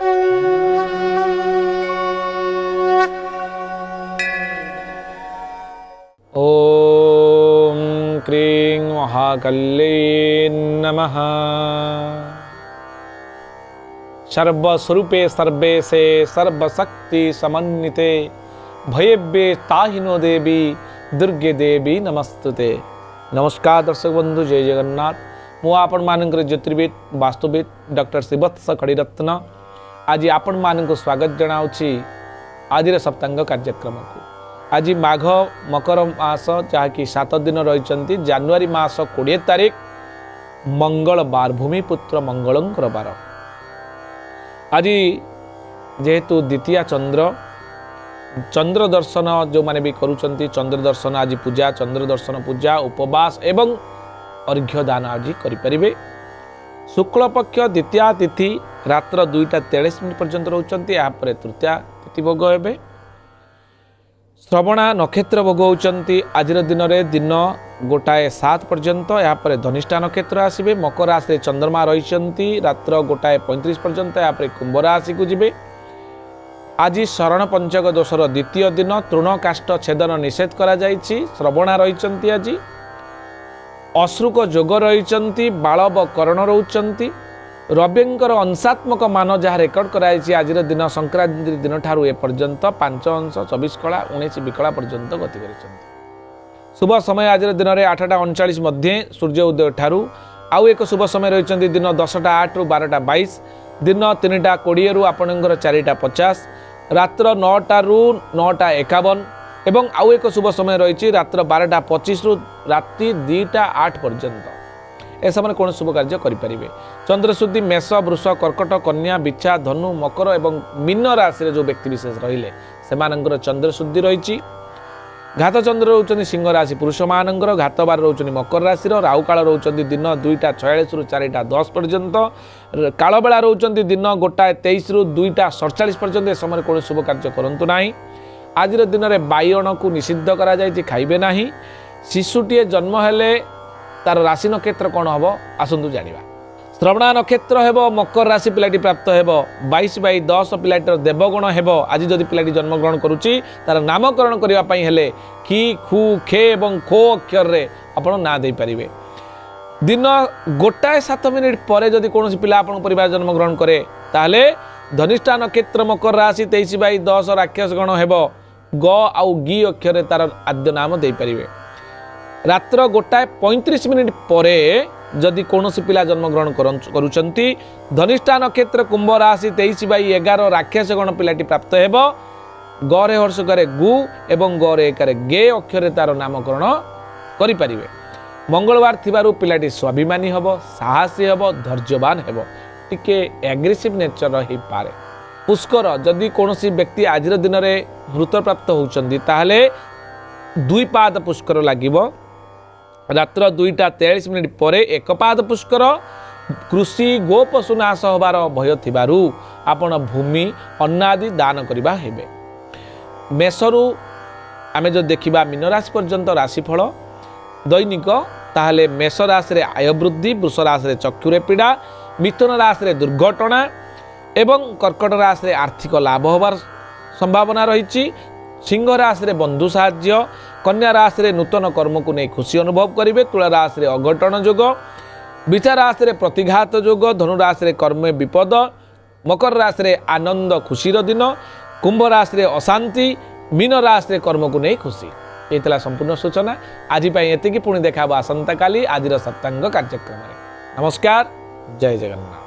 ओम क्रीं महाकल्ये नमः। सर्वस्वरूपे सर्वेशे सर्वशक्ति समन्विते भयेभ्ये ताहिनो देवी दुर्गे देवी नमस्तुते। नमस्कार दर्शक बंधु, जय जगन्नाथ। मु आपण मानकर ज्योतिर्विद वास्तुविद डॉक्टर श्रीवत्स खड़ीरत्न आज आपण मानक स्वागत जनाऊँगी आज सप्तांग कार्यक्रम को। आज माघ मकर मास जहाँकि 7 दिन रही जानुआरी मास 20 तारिख मंगलवार भूमिपुत्र मंगलंकर बार। आज जेहेतु द्वितीय चंद्र दर्शन जो माने भी करुचंती चंद्र दर्शन आज पूजा चंद्र दर्शन पूजा उपवास एवं अर्घ्य दान आज करें। शुक्ल पक्ष द्वितीय तिथि रात्र 2:43 पर्यंत रोचंती। यापर तृतीया तिथि भोग हे। श्रवणा नक्षत्र भोग होती आज दिन में दिन 1:07 पर्यंत। यापर धनिष्ठा नक्षत्र आसवे। मकर राशि चंद्रमा रही रात्र 1:35 पर्यंत। यापर कुंभ राशि को जीवे। आज शरण पंचक दोषर द्वितीय दिन तृण काष्ठ छेदन निषेध करा जायछि। श्रवणा रही आज अश्रुक जोग रही बालव करण रोचंती। रविंकर अंशात्मक मान जहाँ रेकर्ड कराई आज दिन संक्रांति दिन ठारू एपर्यंत 5 अंश 24 कला 19 विकला पर्यंत गति कर। शुभ समय आज दिन में 8:39 मध्य सूर्य उदय ठारू। आउ एक शुभ समय रही दिन 10:08 ରୁ 12:22, दिन 3:20 ରୁ आपणकर 4:50, रात्र 9टा ରୁ 9:51 एवं आउ एक शुभ समय रही रात्र 12:25 ରୁ राति 2:08 पर्यंत। ए समय कौन शुभ कार्य करें। चंद्रशुद्धि मेष वृष कर्कट कन्या बिच्छा धनु मकर एवं मीन राशि जो व्यक्ति विशेष रहिले से चंद्रशुद्धि रही। घात चंद्र रोचंती सिंह राशि पुरुष मानकर। घात बार रोचंती मकर राशि। राहु काल रोचंती दिन 2:46 ରୁ 4:10 पर्यंत। काल बेला रोचंती दिन 1:23 ରୁ 2:47 पर्यंत। ए समय कौन शुभ कार्य करंतु नाही। आज दिन में बाइगण को निषिद्ध करा जायछि, खाइबे नाही। शिशुटीए जन्म हेले तार राशि नक्षत्र कौन हम आसतु जाना। श्रवणा नक्षत्र हेब मकर राशि पिलाटी प्राप्त हेब 22/10 पिलाटीर देवगुण हेब। आज जदि पिलाटी जन्मग्रहण करुच्ची तार नामकरण करने हेले खी खु खे एवं खो अक्षर रे आपण ना दे पारिबे। दिन 1:07 पर जदि कौन पिला आपण परिवार जन्मग्रहण करे ताहले धनिष्ठा नक्षत्र मकर राशि 23/10 राक्षस गण हेब। ग आउ गी अक्षर तार आद्य नाम दे पारिबे। रात्र 1:35 पर जदि कौन पिला जन्मग्रहण करुचंती धनिष्ठा नक्षत्र कुंभ राशि 23/11 राक्षस गण पिलाटी प्राप्त हेब। गरे हर्षकर गु एवं गरे एकारे गे अक्षर तार नामकरण करें। मंगलवार थिबारु पिलाटी स्वाभिमानी हेब, साहसी हेब, धैर्यवान हेब, टिके एग्रेसिव नेचर ही पारे। पुष्कर जदि कौन व्यक्ति आज दिन में मृत प्राप्त होउचंदी ताहले 2 पाद पुष्कर लागिबो। रात्र 2:43 पर 1 पाद पुष्कर। कृषि गो पशु नाश होबार भय थिबारु आपण भूमि अन्न आदि दान करिबा हेबे। मेषरु आमे जो देखिबा मीन राशि पर्यंत राशिफल दैनिक ताहले मेष राशि रे आय वृद्धि, वृष राशि रे चक्षुरे पीड़ा, मिथुन राशि रे दुर्घटना एवं कर्कट राशि रे आर्थिक लाभ होबार संभावना रही। सिंह राशि रे बंधु साहाय्य, कन्या राशि रे नूतन कर्म को नहीं खुशी अनुभव करेंगे। तुला राशि रे अघटन जोग, बिछा राशि रे प्रतिघात जोग, धनु राशि रे कर्म विपद, मकर राशि रे आनंद खुशीर दिन, कुंभ राशि रे अशांति, मीन राशि रे कर्म को नहीं खुशी। ये संपूर्ण सूचना। आज एतिकी पुणी देखा आसंता काली आज सप्तांग कार्यक्रम। नमस्कार, जय जगन्नाथ।